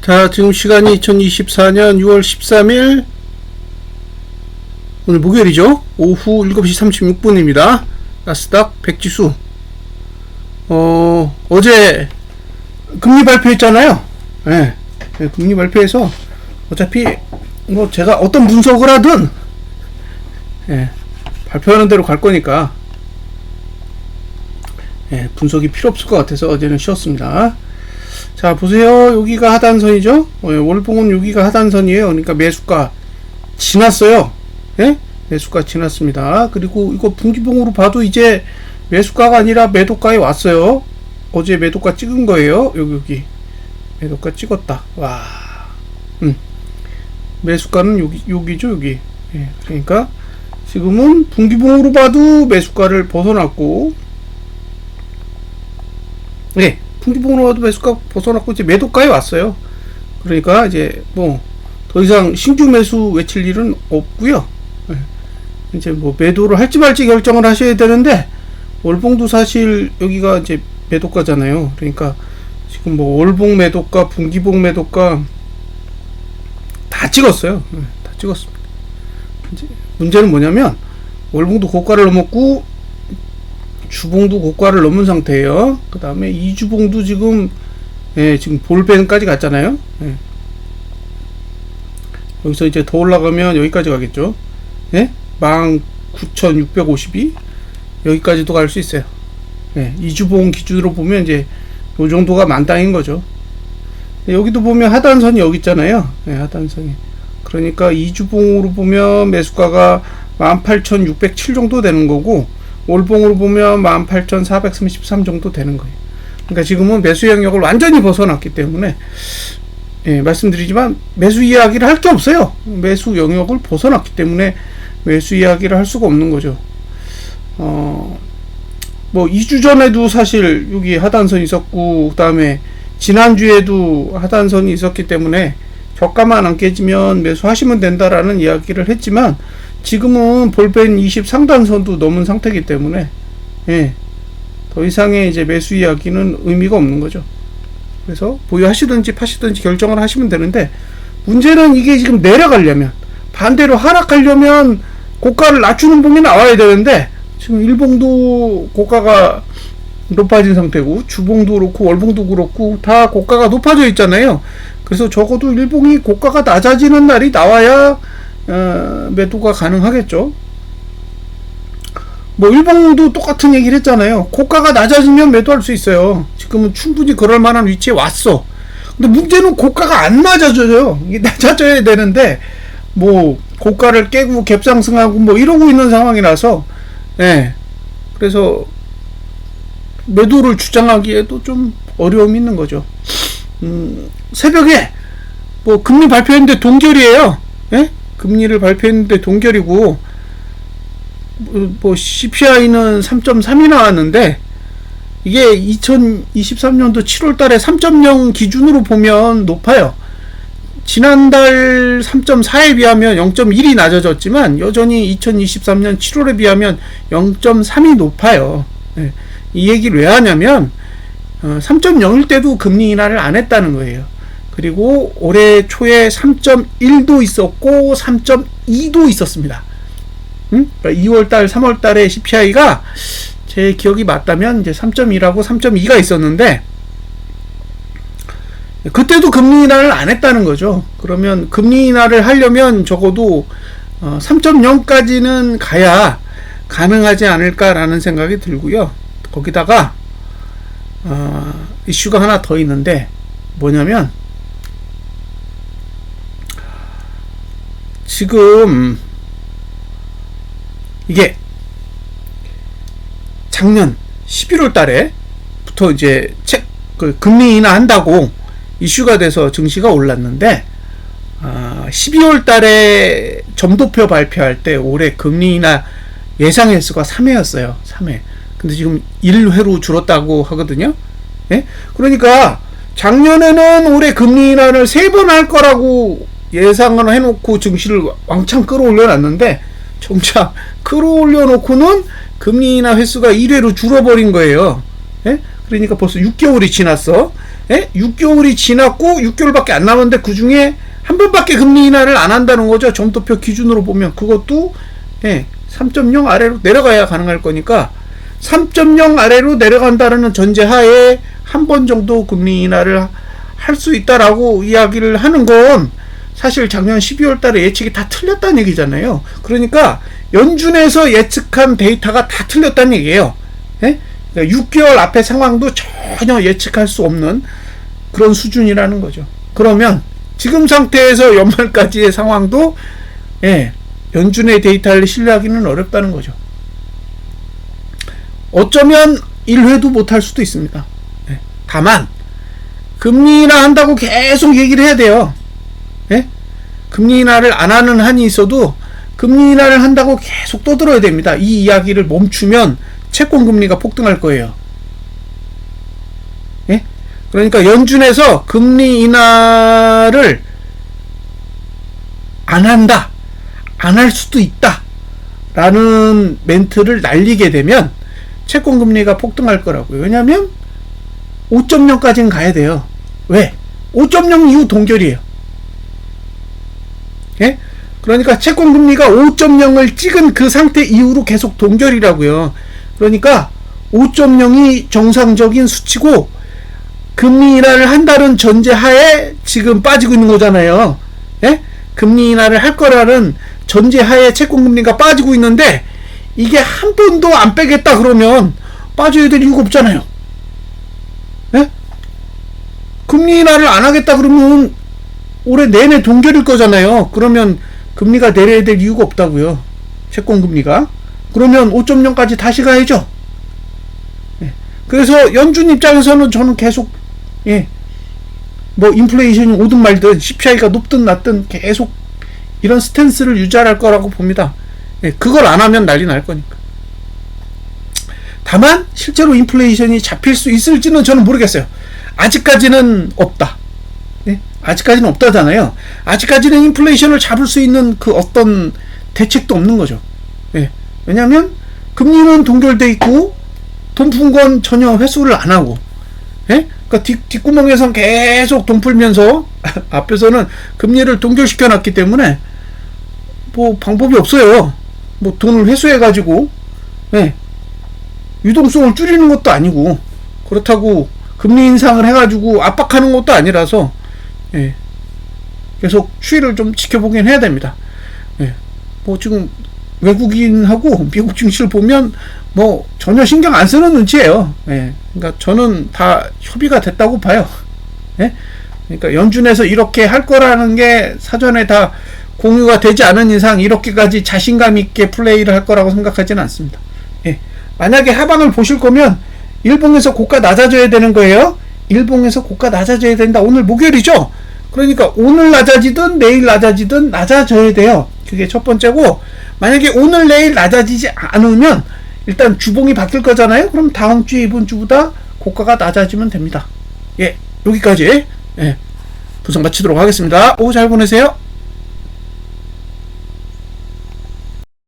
자, 지금 시간이 2024년 6월 13일 오늘 목요일이죠. 오후 7시 36분입니다. 나스닥 100지수 어제 금리 발표했잖아요. 네, 금리 발표해서 어차피 뭐 제가 어떤 분석을 하든 발표하는 대로 갈 거니까 분석이 필요 없을 것 같아서 어제는 쉬었습니다. 자, 보세요. 여기가 하단선이죠. 월봉은 여기가 하단선이에요. 그러니까 매수가 지났어요. 예? 매수가 지났습니다. 그리고 이거 분기봉으로 봐도 이제 매수가가 아니라 매도가에 왔어요. 어제 매도가 찍은 거예요. 여기 매도가 찍었다. 와, 매수가는 여기죠. 여기. 예, 그러니까 지금은 분기봉으로 봐도 매수가를 벗어났고, 네, 분기봉으로 봐도 매수가 벗어났고 이제 매도가에 왔어요. 그러니까 이제 뭐 더 이상 신규 매수 외칠 일은 없고요. 이제 뭐 매도를 할지 말지 결정을 하셔야 되는데, 월봉도 사실 여기가 이제 매도가잖아요. 그러니까 지금 뭐 월봉 매도가, 분기봉 매도가 다 찍었어요. 다 찍었습니다. 이제 문제는 뭐냐면 월봉도 고가를 넘었고 주봉도 고가를 넘은 상태예요. 그 다음에 이주봉도 지금 지금 볼밴까지 갔잖아요. 여기서 이제 더 올라가면 여기까지 가겠죠. 19,652 여기까지도 갈 수 있어요. 이주봉 기준으로 보면 이제 요 정도가 만땅인 거죠. 여기도 보면 하단선이 여기 있잖아요. 하단선이. 그러니까 이주봉으로 보면 매수가가 18,607 정도 되는 거고, 월봉으로 보면 18,433 정도 되는 거예요. 그러니까 지금은 매수 영역을 완전히 벗어났기 때문에 말씀드리지만 매수 이야기를 할 게 없어요. 매수 영역을 벗어났기 때문에 매수 이야기를 할 수가 없는 거죠. 뭐 2주 전에도 사실 여기 하단선이 있었고, 그 다음에 지난주에도 하단선이 있었기 때문에 저가만 안 깨지면 매수하시면 된다라는 이야기를 했지만, 지금은 볼펜 20 상단선도 넘은 상태이기 때문에 더 이상의 이제 매수 이야기는 의미가 없는 거죠. 그래서 보유하시든지 파시든지 결정을 하시면 되는데, 문제는 이게 지금 내려가려면, 반대로 하락하려면 고가를 낮추는 봉이 나와야 되는데, 지금 일봉도 고가가 높아진 상태고 주봉도 그렇고 월봉도 그렇고 다 고가가 높아져 있잖아요. 그래서 적어도 일봉이 고가가 낮아지는 날이 나와야 매도가 가능하겠죠. 뭐 일봉도 똑같은 얘기를 했잖아요. 고가가 낮아지면 매도할 수 있어요. 지금은 충분히 그럴 만한 위치에 왔어. 근데 문제는 고가가 안 낮아져요. 이게 낮아져야 되는데 뭐 고가를 깨고 갭상승하고 뭐 이러고 있는 상황이라서 그래서 매도를 주장하기에도 좀 어려움이 있는 거죠. 새벽에 뭐 금리 발표했는데 동결이에요. 금리를 발표했는데 동결이고, 뭐 CPI는 3.3이 나왔는데, 이게 2023년도 7월 달에 3.0 기준으로 보면 높아요. 지난달 3.4에 비하면 0.1이 낮아졌지만 여전히 2023년 7월에 비하면 0.3이 높아요. 이 얘기를 왜 하냐면 3.0일 때도 금리 인하를 안 했다는 거예요. 그리고 올해 초에 3.1도 있었고 3.2도 있었습니다. 그러니까 2월달 3월달에 CPI가 제 기억이 맞다면 이제 3.1하고 3.2가 있었는데, 그때도 금리 인하를 안 했다는 거죠. 그러면 금리 인하를 하려면 적어도 3.0까지는 가야 가능하지 않을까라는 생각이 들고요. 거기다가 이슈가 하나 더 있는데, 뭐냐면 지금 이게 작년 11월 달에부터 이제 금리 인하한다고 이슈가 돼서 증시가 올랐는데, 12월 달에 점도표 발표할 때 올해 금리 인하 예상 횟수가 3회였어요. 3회. 근데 지금 1회로 줄었다고 하거든요. 그러니까 작년에는 올해 금리 인하를 3번 할 거라고 예상을 해놓고 증시를 왕창 끌어올려 놨는데, 정작 끌어올려 놓고는 금리 인하 횟수가 1회로 줄어버린 거예요. 그러니까 벌써 6개월이 지났어. 예? 6개월이 지났고 6개월밖에 안 남았는데 그 중에 한 번밖에 금리 인하를 안 한다는 거죠. 점도표 기준으로 보면 그것도 3.0 아래로 내려가야 가능할 거니까 3.0 아래로 내려간다는 전제하에 한 번 정도 금리 인하를 할 수 있다라고 이야기를 하는 건 사실 작년 12월 달에 예측이 다 틀렸다는 얘기잖아요. 그러니까 연준에서 예측한 데이터가 다 틀렸다는 얘기예요. 예? 6개월 앞의 상황도 전혀 예측할 수 없는 그런 수준이라는 거죠. 그러면 지금 상태에서 연말까지의 상황도 연준의 데이터를 신뢰하기는 어렵다는 거죠. 어쩌면 1회도 못할 수도 있습니다. 다만 금리 인하 한다고 계속 얘기를 해야 돼요. 금리 인하를 안 하는 한이 있어도 금리 인하를 한다고 계속 떠들어야 됩니다. 이 이야기를 멈추면 채권 금리가 폭등할 거예요. 그러니까 연준에서 금리 인하를 안 한다, 안 할 수도 있다 라는 멘트를 날리게 되면 채권 금리가 폭등할 거라고요. 왜냐하면 5.0까지는 가야 돼요. 왜? 5.0 이후 동결이에요. 그러니까 채권 금리가 5.0을 찍은 그 상태 이후로 계속 동결이라고요. 그러니까 5.0이 정상적인 수치고 금리 인하를 한다는 전제하에 지금 빠지고 있는 거잖아요. 금리 인하를 할 거라는 전제하에 채권 금리가 빠지고 있는데 이게 한 번도 안 빼겠다 그러면 빠져야 될 이유가 없잖아요. 금리 인하를 안 하겠다 그러면 올해 내내 동결일 거잖아요. 그러면 금리가 내려야 될 이유가 없다고요. 채권 금리가. 그러면 5.0까지 다시 가야죠. 그래서 연준 입장에서는 저는 계속 뭐 인플레이션이 오든 말든 CPI가 높든 낮든 계속 이런 스탠스를 유지할 거라고 봅니다. 그걸 안 하면 난리 날 거니까. 다만 실제로 인플레이션이 잡힐 수 있을지는 저는 모르겠어요. 아직까지는 없다. 아직까지는 없다잖아요. 아직까지는 인플레이션을 잡을 수 있는 그 어떤 대책도 없는 거죠. 왜냐하면 금리는 동결돼 있고 돈 푼 건 전혀 회수를 안 하고, 그러니까 뒷구멍에선 계속 돈 풀면서 앞에서는 금리를 동결시켜 놨기 때문에 뭐 방법이 없어요. 뭐 돈을 회수해 가지고 유동성을 줄이는 것도 아니고 그렇다고 금리 인상을 해 가지고 압박하는 것도 아니라서 계속 추이를 좀 지켜보긴 해야 됩니다. 뭐 지금 외국인하고 미국 증시를 보면 뭐 전혀 신경 안 쓰는 눈치예요. 그러니까 저는 다 협의가 됐다고 봐요. 그러니까 연준에서 이렇게 할 거라는 게 사전에 다 공유가 되지 않은 이상 이렇게까지 자신감 있게 플레이를 할 거라고 생각하지는 않습니다. 만약에 하방을 보실 거면 일봉에서 고가 낮아져야 되는 거예요. 일봉에서 고가 낮아져야 된다. 오늘 목요일이죠. 그러니까 오늘 낮아지든 내일 낮아지든 낮아져야 돼요. 그게 첫 번째고, 만약에 오늘 내일 낮아지지 않으면 일단 주봉이 바뀔 거잖아요. 그럼 다음 주에 이번 주보다 고가가 낮아지면 됩니다. 여기까지 분석 마치도록 하겠습니다. 오후 잘 보내세요.